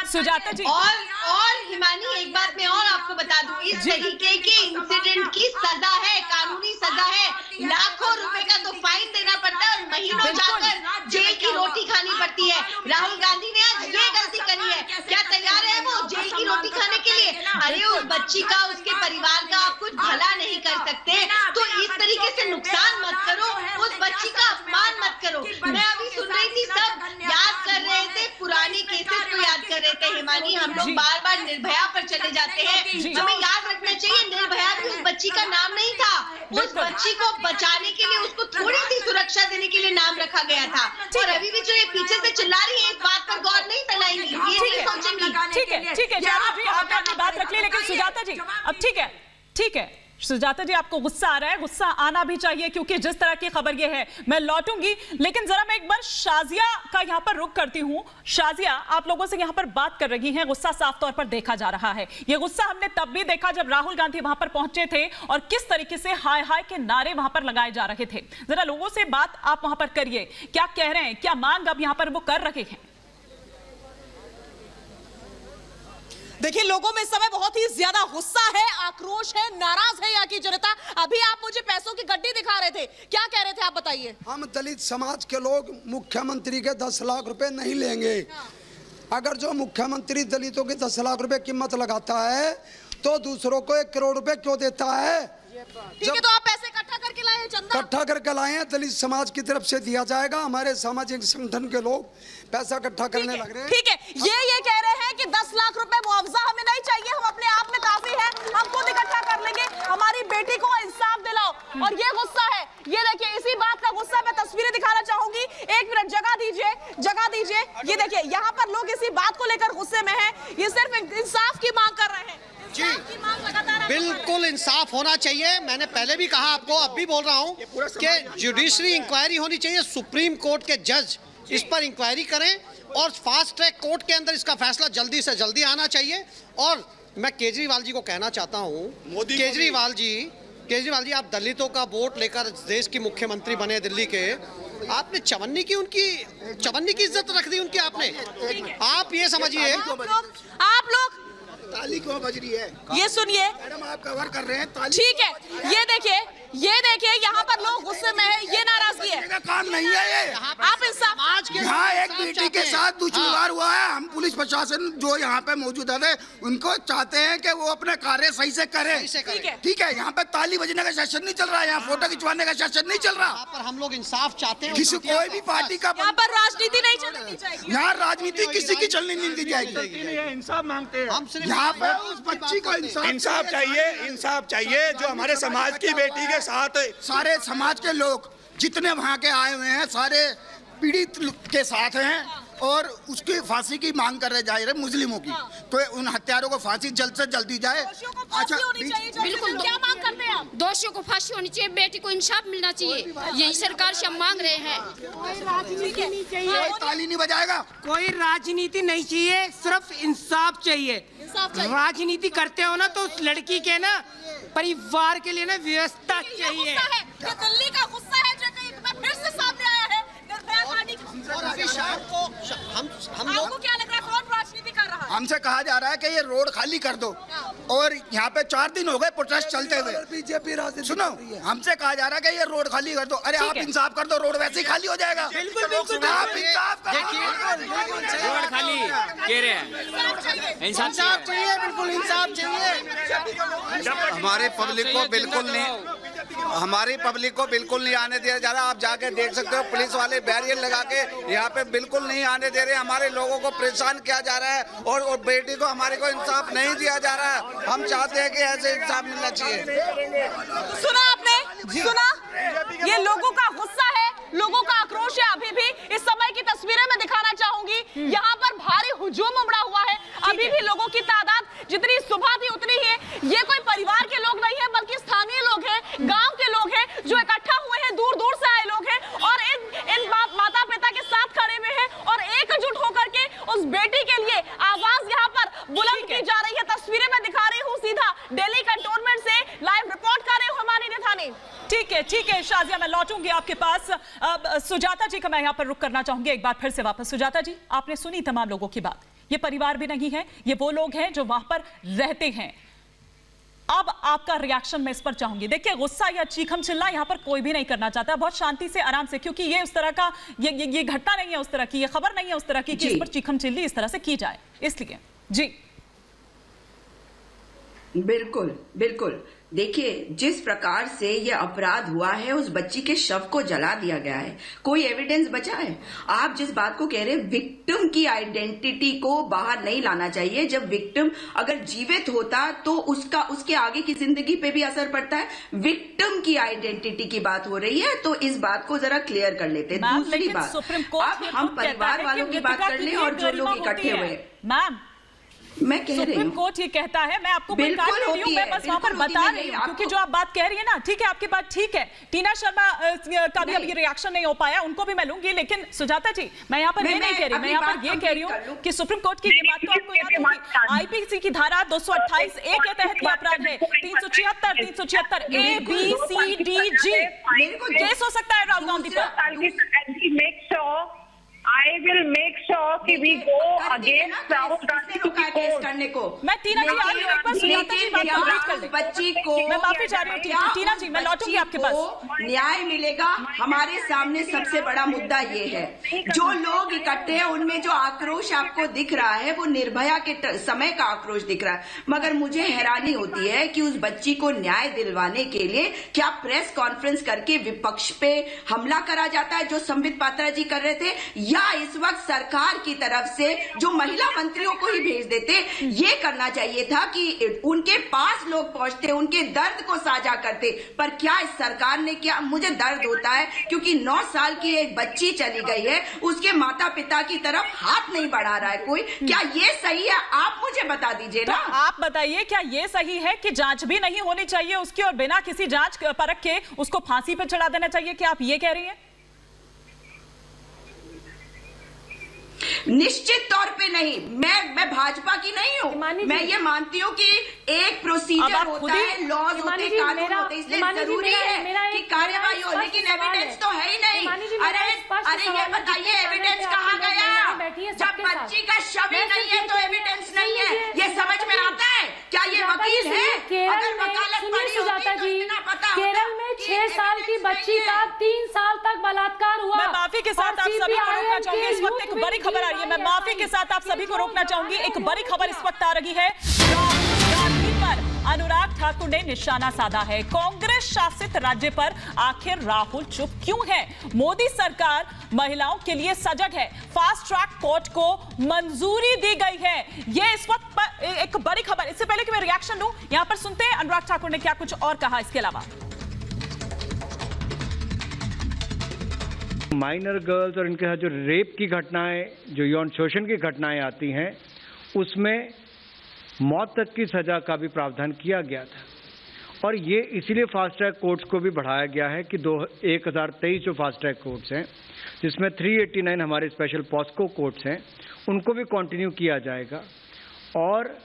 सुजाता जी। और हिमानी, एक बात मैं और आपको बता दूं, इस तरीके के इंसिडेंट की सजा है, कानूनी सजा है, लाखों रुपए का तो फाइन देना पड़ता है और महीनों जाकर जेल की रोटी खानी पड़ती है। राहुल गांधी ने आज ये गलती करी है, क्या तैयार है वो जेल की रोटी खाने के लिए? अरे उस बच्ची का, उसके परिवार का आप कुछ भला नहीं कर सकते तो इस तरीके से नुकसान मत करो, उस बच्ची का अपमान मत करो। मैं अभी सुन रही थी, सब याद कर रहे थे, पुराने केसेस को याद कर रहे थे। हिमानी, हम लोग बार बार निर्भया पर चले जाते हैं, हमें याद रखना चाहिए निर्भया भी उस बच्ची का नाम नहीं था। उस बच्ची को बचाने के लिए, उसको थोड़ी सी सुरक्षा देने के लिए नाम रखा गया था। और अभी भी जो ये पीछे से चिल्ला रही है, इस बात पर गौर नहीं फैलाएंगी, ये नहीं सोचेंगी। ठीक है चारू जी, आपने अपनी बात रख ली, लेकिन सुजाता जी अब ठीक है सुजाता जी, आपको गुस्सा आ रहा है, गुस्सा आना भी चाहिए क्योंकि जिस तरह की खबर ये है। मैं लौटूंगी, लेकिन जरा मैं एक बार शाजिया का यहाँ पर रुख करती हूँ। शाजिया, आप लोगों से यहाँ पर बात कर रही हैं, गुस्सा साफ तौर पर देखा जा रहा है। ये गुस्सा हमने तब भी देखा जब राहुल गांधी वहां पर पहुंचे थे और किस तरीके से हाय हाय के नारे वहां पर लगाए जा रहे थे। जरा लोगों से बात आप वहां पर करिए, क्या कह रहे हैं, क्या मांग अब यहाँ पर वो कर रहे हैं? देखिए, लोगों में इस समय बहुत ही ज्यादा गुस्सा है, आक्रोश है, नाराज है यहाँ की जनता। अभी आप मुझे पैसों की गड्डी दिखा रहे थे, क्या कह रहे थे आप बताइए? हम दलित समाज के लोग मुख्यमंत्री के 10 लाख रुपए नहीं लेंगे। अगर जो मुख्यमंत्री दलितों की 10 लाख रुपए कीमत लगाता है तो दूसरों को 1 करोड़ रुपए क्यों देता है? ठीक है, तो आप पैसे इकट्ठा करके लाए है चंदा? इकट्ठा करके लाए हैं, दलित समाज की तरफ से दिया जाएगा। हमारे सामाजिक संगठन के लोग पैसा इकट्ठा करने लग रहे हैं। ठीक है, ये कह रहे हैं कि 10 लाख रुपए मुआवजा हमें नहीं चाहिए, हम अपने आप में काफी है, हम खुद इकट्ठा कर लेंगे, हमारी बेटी को इंसाफ दिलाओ। और ये गुस्सा है, ये देखिए, इसी बात का गुस्सा। मैं तस्वीरें दिखाना चाहूंगी, एक मिनट जगह दीजिए, जगह दीजिए। ये देखिए, यहाँ पर लोग इसी बात को लेकर गुस्से में हैं, ये सिर्फ इंसाफ की मांग कर रहे हैं। जी, बिल्कुल इंसाफ होना चाहिए। मैंने पहले भी कहा आपको, अब भी बोल रहा हूँ कि जुडिशरी इंक्वायरी होनी चाहिए। सुप्रीम कोर्ट के जज इस पर इंक्वायरी करें और फास्ट ट्रैक कोर्ट के अंदर इसका फैसला जल्दी से जल्दी आना चाहिए। और मैं केजरीवाल जी को कहना चाहता हूँ, केजरीवाल जी आप दलितों का वोट लेकर देश के मुख्यमंत्री बने दिल्ली के, आपने चवन्नी की इज्जत रख दी उनकी आपने। आप ये समझिए, आप लोग ताली क्यों बज रही है? ये सुनिए मैडम, आप कवर कर रहे हैं ताली। ठीक है, ये देखिए यहाँ पर लोग गुस्से में है, ये नाराजगी है। का काम नहीं है ये। आप इंसाफ, यहाँ एक बेटी के साथ दुष्व्यवहार हुआ है। हम पुलिस प्रशासन जो यहाँ पे मौजूद है उनको चाहते हैं कि वो अपने कार्य सही से करें। ठीक है, यहाँ पे ताली बजने का सेशन नहीं चल रहा है, यहाँ फोटो खिंचवाने का सेशन नहीं चल रहा। यहाँ पर हम लोग इंसाफ चाहते हैं। किसी कोई भी पार्टी का यहाँ पर राजनीति नहीं चलनी चाहिए। यहाँ राजनीति किसी की चलनी नहीं दी जाएगी। इंसाफ मांगते हैं हम सिर्फ यहाँ पे उस बच्ची को इंसाफ चाहिए, इंसाफ चाहिए। जो हमारे समाज की बेटी के साथ, सारे समाज के लोग जितने वहाँ के आए हुए हैं सारे पीड़ित के साथ हैं और उसकी फांसी की मांग कर रहे जा रहे मुस्लिमों की। तो उन हत्यारों को फांसी जल्द से जल्द दी जाए। अच्छा, बिल्कुल, क्या मांग करते हैं आप? दोषियों को फांसी होनी चाहिए, बेटी को इंसाफ मिलना चाहिए, यही सरकार से हम मांग रहे हैं। कोई ताली नहीं बजाएगा, कोई राजनीति नहीं चाहिए, सिर्फ इंसाफ चाहिए। राजनीति करते हो ना तो उस लड़की के ना परिवार के लिए ना व्यवस्था चाहिए। दिल्ली का गुस्सा है जो कि फिर से सामने आया है। और अभी शाम को हम लोग आपको क्या लग रहा है, कौन राजनीति कर रहा है? हमसे कहा जा रहा है कि ये रोड खाली कर दो और यहाँ पे 4 दिन हो गए प्रोटेस्ट चलते हुए। बीजेपी राजनीति सुनो, हमसे कहा जा रहा है कि ये रोड खाली कर दो। अरे आप इंसाफ कर दो, रोड वैसे ही खाली हो जाएगा। बिल्कुल बिल्कुल, आप इंसाफ रोड खाली कह रहे हैं, इंसाफ चाहिए, बिल्कुल इंसाफ चाहिए। हमारी पब्लिक को बिल्कुल नहीं आने दिया जा रहा। आप जाके देख सकते हो, पुलिस वाले बैरियर लगा के यहाँ पे बिल्कुल नहीं आने दे रहे। हमारे लोगों को परेशान किया जा रहा है और बेटी को हमारे को इंसाफ नहीं दिया जा रहा है। हम चाहते हैं कि ऐसे इंसाफ मिलना चाहिए। सुना आपने, सुना? ये लोगों का गुस्सा है, लोगों का आक्रोश है। अभी भी इस समय की तस्वीरें मैं दिखाना चाहूंगी, यहाँ पर भारी हुजूम उमड़ा हुआ है। अभी भी लोगों की तादाद जितनी सुबह थी उतनी ही है। ये कोई परिवार के लोग नहीं है, बल्कि स्थानीय लोग हैं, गांव के लोग हैं, जो इकट्ठा हुए हैं, दूर दूर से आए लोग हैं और इन माता पिता के साथ खड़े हुए हैं और एकजुट होकर के उस बेटी के लिए आवाज यहाँ पर बुलंद की जा रही है। तस्वीरें मैं दिखा रही हूँ, सीधा दिल्ली कंटोनमेंट से लाइव रिपोर्ट कर रही हूँ हमारी निथानी। ठीक है शाजिया, मैं लौटूंगी आपके पास। अब सुजाता जी का मैं यहाँ पर रुक करना चाहूंगी एक बार फिर से वापस। सुजाता जी, आपने सुनी तमाम लोगों की बात। ये परिवार भी नहीं है, ये वो लोग हैं जो वहां पर रहते हैं। अब आपका रिएक्शन मैं इस पर चाहूंगी। देखिए, गुस्सा या चीखम चिल्ला यहाँ पर कोई भी नहीं करना चाहता, बहुत शांति से, आराम से, क्योंकि ये उस तरह का ये घटना नहीं है उस तरह की, ये खबर नहीं है उस तरह की कि इस पर चीखम चिल्ली इस तरह से की जाए। इसलिए जी बिल्कुल बिल्कुल। देखिए, जिस प्रकार से ये अपराध हुआ है, उस बच्ची के शव को जला दिया गया है, कोई एविडेंस बचा है? आप जिस बात को कह रहे हैं, विक्टिम की आइडेंटिटी को बाहर नहीं लाना चाहिए। जब विक्टिम अगर जीवित होता तो उसके आगे की जिंदगी पे भी असर पड़ता है। विक्टिम की आइडेंटिटी की बात हो रही है, तो इस बात को जरा क्लियर कर लेते हैं। दूसरी बात, अब हम परिवार वालों की बात कर लें और जो लोग इकट्ठे हुए। मैम, मैं कह रही हूँ, सुप्रीम कोर्ट ये कहता है, मैं आपको मैं बस वहां पर बता रही हूँ, क्योंकि जो आप बात कह रही है ना, ठीक है, आपकी बात ठीक है। टीना शर्मा का भी अभी रिएक्शन नहीं हो पाया, उनको भी मैं लूंगी। लेकिन सुजाता जी, मैं यहाँ पर ये नहीं कह रही, मैं यहाँ पर ये कह रही हूँ कि सुप्रीम कोर्ट की ये बात तो आपको याद होगी, आईपीसी की धारा 228A के तहत ये अपराध है। 376 A B C D G case हो सकता है राहुल गांधी पर। I will make sure की we go against Rahul Gandhi case करने को। मैं टीना जी आ रही हूँ, एक बार सुजाता जी बात कंप्लीट कर लें। बच्ची को मैं माफी चाह रही हूँ टीना जी, मैं लौटूंगी आपके पास। न्याय मिलेगा, हमारे सामने सबसे बड़ा मुद्दा ये है। जो लोग इकट्ठे हैं उनमें जो आक्रोश आपको दिख रहा है वो निर्भया के समय का आक्रोश दिख रहा है, मगर मुझे हैरानी होती है कि उस बच्ची को न्याय दिलवाने के लिए क्या प्रेस कॉन्फ्रेंस करके विपक्ष पे हमला करा जाता है जो संबित पात्रा जी कर रहे थे, या इस वक्त सरकार की तरफ से जो महिला मंत्रियों को ही भेज देते। ये करना चाहिए था कि उनके पास लोग पहुंचते, उनके दर्द को साझा करते, पर क्या इस सरकार ने किया? मुझे दर्द होता है क्योंकि 9 साल की एक बच्ची चली गई है, उसके माता पिता की तरफ हाथ नहीं बढ़ा रहा है कोई। क्या ये सही है? आप मुझे बता दीजिए ना। तो आप बताइए, क्या ये सही है कि जांच भी नहीं होनी चाहिए उसकी और बिना किसी जांच परख के उसको फांसी पर चढ़ा देना चाहिए? क्या आप ये कह रही हैं? निश्चित तौर पे नहीं। मैं भाजपा की नहीं हूँ। मैं ये मानती हूँ कि एक प्रोसीजर होता है, लॉज होते हैं, कानून होते हैं, इसलिए जरूरी है कि कार्यवाही हो, लेकिन एविडेंस तो है ही नहीं। अरे ये बताइए एविडेंस कहाँ गया? जब बच्ची का शव ही नहीं है तो एविडेंस नहीं है, ये समझ में आता है? क्या ये वकील है? अगर वकालत पढ़ी होती तो इतना पता होता। केरल में 6 साल की बच्ची का 3 साल तक बलात्कार हुआ। मैं माफी के साथ आप सभी को रोकना चाहूंगी, इस वक्त एक बड़ी खबर आ रही है। मैं माफी के साथ आप सभी को रोकना चाहूंगी, एक बड़ी खबर इस वक्त आ रही है। राहुल गांधी पर अनुराग ठाकुर ने निशाना साधा है। कांग्रेस शासित राज्य पर आखिर राहुल चुप क्यों है? मोदी सरकार महिलाओं के लिए सजग है, फास्ट ट्रैक कोर्ट को मंजूरी दी गई है। ये इस वक्त एक बड़ी खबर। इससे पहले कि मैं रिएक्शन दूं, यहां पर सुनते हैं अनुराग ठाकुर ने क्या कुछ और कहा इसके अलावा। माइनर गर्ल्स और इनके साथ जो रेप की घटनाएं, जो यौन शोषण की घटनाएं आती हैं, उसमें मौत तक की सजा का भी प्रावधान किया गया था। और ये इसीलिए फास्ट ट्रैक कोर्ट्स को भी बढ़ाया गया है कि 1023 जो फास्ट ट्रैक कोर्ट्स हैं, जिसमें 389 हमारे स्पेशल पॉस्को कोर्ट्स हैं, उनको भी कंटिन्यू किया जाएगा और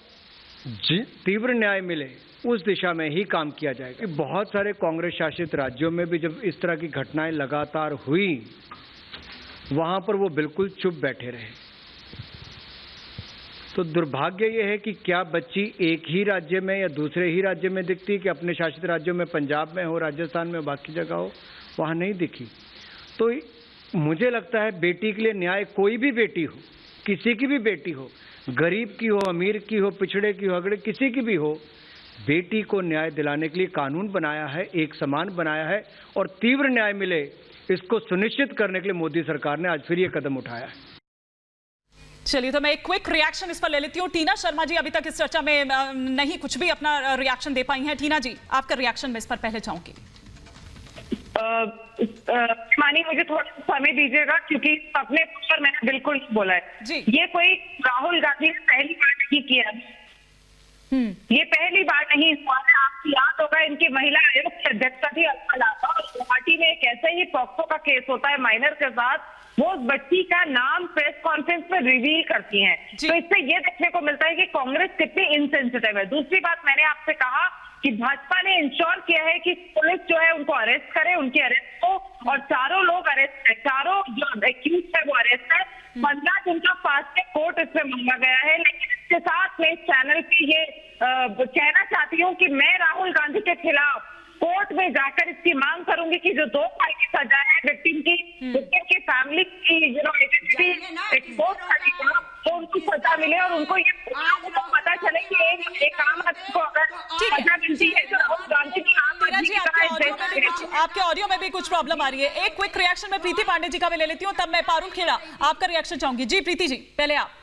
तीव्र न्याय मिले उस दिशा में ही काम किया जाएगा। बहुत सारे कांग्रेस शासित राज्यों में भी जब इस तरह की घटनाएं लगातार हुई, वहां पर वो बिल्कुल चुप बैठे रहे। तो दुर्भाग्य ये है कि क्या बच्ची एक ही राज्य में या दूसरे ही राज्य में दिखती है कि अपने शासित राज्यों में, पंजाब में हो, राजस्थान में, बाकी जगह हो, वहां नहीं दिखी। तो मुझे लगता है बेटी के लिए न्याय, कोई भी बेटी हो, किसी की भी बेटी हो, गरीब की हो, अमीर की हो, पिछड़े की हो, अगड़े किसी की भी हो, बेटी को न्याय दिलाने के लिए कानून बनाया है, एक समान बनाया है और तीव्र न्याय मिले इसको सुनिश्चित करने के लिए मोदी सरकार ने आज फिर ये कदम उठाया है। चलिए, तो मैं एक क्विक रिएक्शन इस पर ले लेती हूँ। टीना शर्मा जी अभी तक इस चर्चा में नहीं कुछ भी अपना रिएक्शन दे पाई हैं। टीना जी, आपका रिएक्शन मैं इस पर पहले चाहूंगी। मानी, मुझे थोड़ा समय दीजिएगा क्योंकि अपने पर मैंने बिल्कुल नहीं बोला है जी। ये कोई राहुल गांधी ने पहली बार नहीं किया, ये पहली बार नहीं हुआ है। आपको याद होगा इनकी महिला आयोग की अध्यक्षा थी अलका लांबा, और गुवाहाटी में एक ऐसे ही पॉक्सो का केस होता है माइनर के साथ, वो उस बच्ची का नाम प्रेस कॉन्फ्रेंस में रिवील करती हैं। तो इससे ये देखने को मिलता है कि कांग्रेस कितनी इनसेंसिटिव है। दूसरी बात, मैंने आपसे कहा कि भाजपा ने इंश्योर किया है कि पुलिस जो है उनको अरेस्ट करे, उनकी अरेस्ट हो, और चारों लोग अरेस्ट है, चारों जो एक्यूज है वो अरेस्ट है। 15 दिन का फास्ट ट्रैक कोर्ट इसमें मांगा गया है। लेकिन इसके साथ मैं इस चैनल पे ये कहना चाहती हूँ कि मैं राहुल गांधी के खिलाफ कोर्ट में जाकर इसकी मांग करूंगी कि जो 2 साल की सजा है विक्टिम की फैमिली की एक्सपोज करने का, तो उनको सजा मिले और उनको ये पता चले कि एक आम आदमी को अगर सजा मिलती है तो राहुल गांधी की आपके ऑडियो में भी कुछ प्रॉब्लम आ रही है। एक क्विक रिएक्शन में प्रीति पांडे जी का भी ले लेती हूँ, तब मैं पारुल खेड़ा आपका रिएक्शन चाहूंगी। जी प्रीति जी, पहले आप।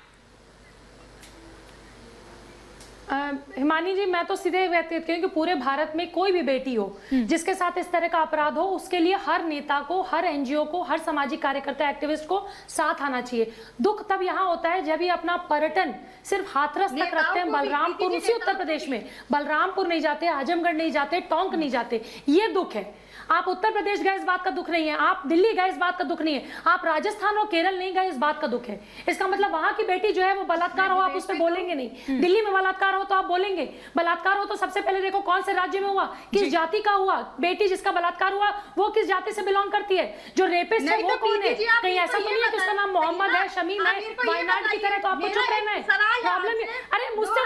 हिमानी जी, मैं तो सीधे कहती हूँ कि पूरे भारत में कोई भी बेटी हो जिसके साथ इस तरह का अपराध हो, उसके लिए हर नेता को, हर एनजीओ को, हर सामाजिक कार्यकर्ता, एक्टिविस्ट को साथ आना चाहिए। दुख तब यहाँ होता है जब ये अपना पर्यटन सिर्फ हाथरस तक रखते हैं, बलरामपुर, उसी उत्तर प्रदेश में बलरामपुर नहीं जाते, आजमगढ़ नहीं जाते, टोंक नहीं जाते, ये दुख है। आप उत्तर प्रदेश गए, इस बात का दुख नहीं है। आप दिल्ली गए, इस बात का दुख नहीं है। आप राजस्थान और केरल नहीं गए, इस बात का दुख है। इसका मतलब वहां की बेटी जो है वो बलात्कार हो, आप उस पर बोलेंगे नहीं। दिल्ली में बलात्कार हो तो आप बोलेंगे, बलात्कार हो तो सबसे पहले देखो कौन से राज्य में हुआ, किस जाति का हुआ, बेटी जिसका बलात्कार हुआ वो किस जाति से बिलोंग करती है, जो रेपिस्ट है वो कौन है। कहीं ऐसा तो नहीं है कि उसका नाम मोहम्मद है, शमीम है, वायनाड की तरह, तो आपको चुप रहना है। प्रॉब्लम, अरे मुझसे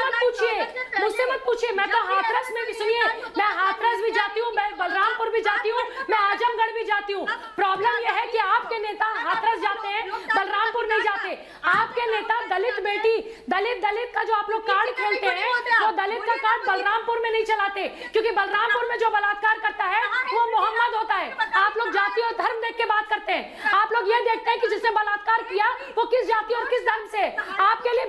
मत पूछिए, मैं तो हाथरस में भी, सुनिए, मैं हाथरस भी जाती हूँ, मैं बलरामपुर भी जाती हूँ, मैं आजमगढ़ भी जाती हूँ। प्रॉब्लम यह है कि आपके नेता हाथरस जाते हैं, बलरामपुर नहीं जाते। आपके नेता दलित बेटी, दलित का जो आप लोग कार्ड खेलते हैं, वो दलित का कार्ड बलरामपुर में नहीं चलाते, क्योंकि बलरामपुर में जो बलात्कार करता है वो मोहम्मद होता है। आप लोग जाति और धर्म देख के बात करते हैं। आप लोग ये देखते हैं कि जिसने बलात्कार किया वो किस जाति और किस धर्म से। आपके लिए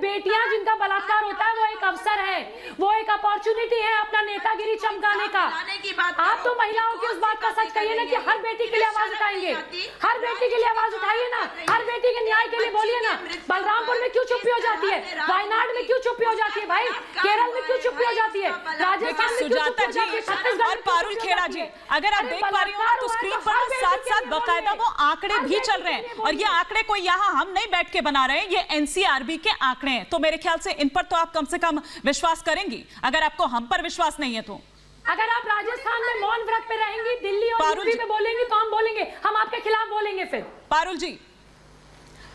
बेटियां जिनका बलात्कार होता है वो एक अवसर है, वो एक अपॉर्चुनिटी है अपना नेतागिरी चमकाने का। आप तो महिलाओं की उस बात का सच कहिए ना कि हर बेटी के लिए आवाज उठाएंगे, हर बेटी के लिए आवाज उठाइए ना, हर बेटी के न्याय के लिए बोलिए ना। बलरामपुर में क्यों चुप्पी हो जाती है, वायनाड में क्यों चुप्पी हो जाती है भाई, केरल में क्यों चुप्पी हो जाती है, राजस्थान में क्यों चुप्पी हो जाती है, छत्तीसगढ़ और पारुल खेड़ा जी, अगर आप देख पा रही हो ना तो स्क्रीन पर साथ साथ बकायदा वो आंकड़े भी चल रहे हैं, और ये आंकड़े कोई यहाँ हम नहीं बैठ के बना रहे हैं, ये एनसीआरबी के आंकड़े हैं। तो मेरे ख्याल से इन पर तो आप कम से कम विश्वास करेंगी, अगर आपको हम पर विश्वास नहीं है तो। अगर आप राजस्थान में मौन व्रत पे रहेंगी, दिल्ली और यूपी में बोलेंगी तो हम बोलेंगे, हम आपके खिलाफ बोलेंगे फिर।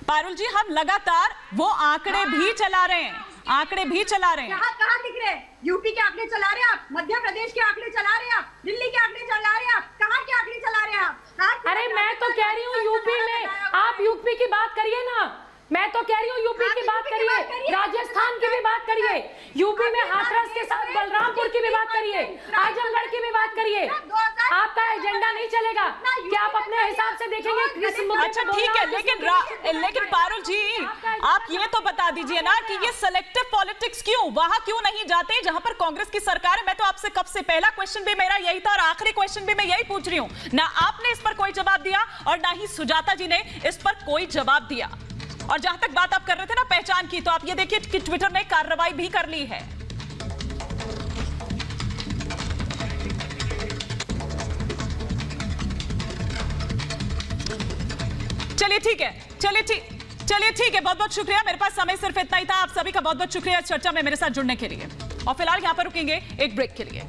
पारुल जी हम लगातार वो आंकड़े भी चला रहे हैं, आंकड़े भी चला रहे हैं। कहाँ दिख रहे हैं? यूपी के आंकड़े चला रहे हैं आप, मध्य प्रदेश के आंकड़े चला रहे हैं आप, दिल्ली के आंकड़े चला रहे हैं आप, कहाँ के आंकड़े चला रहे हैं आप? अरे मैं तो कह रही हूँ यूपी में, आप यूपी की बात करिए ना, मैं तो कह रही हूँ यूपी की बात करिए, राजस्थान की भी बात करिए, यूपी में हाथरस के साथ बलरामपुर की भी बात करिए, आजमगढ़ की भी बात करिए। आपका एजेंडा नहीं चलेगा कि आप अपने हिसाब से देखेंगे किस मुद्दे अच्छा ठीक है, लेकिन पारुल जी आप ये तो बता दीजिए ना कि ये सेलेक्टिव पॉलिटिक्स क्यों, वहां क्यों नहीं जाते जहां पर कांग्रेस की सरकार है। मैं तो आपसे कब से, पहला क्वेश्चन भी मेरा यही था और आखिरी क्वेश्चन भी मैं यही पूछ रही हूँ, ना आपने इस पर कोई जवाब दिया और ना ही सुजाता जी ने इस पर कोई जवाब दिया। और जहां तक बात आप कर रहे थे ना पहचान की, तो आप ये देखिए कि ट्विटर ने कार्रवाई भी कर ली है। चलिए ठीक है, बहुत बहुत शुक्रिया। मेरे पास समय सिर्फ इतना ही था। आप सभी का बहुत बहुत शुक्रिया इस चर्चा में मेरे साथ जुड़ने के लिए। और फिलहाल यहां पर रुकेंगे एक ब्रेक के लिए।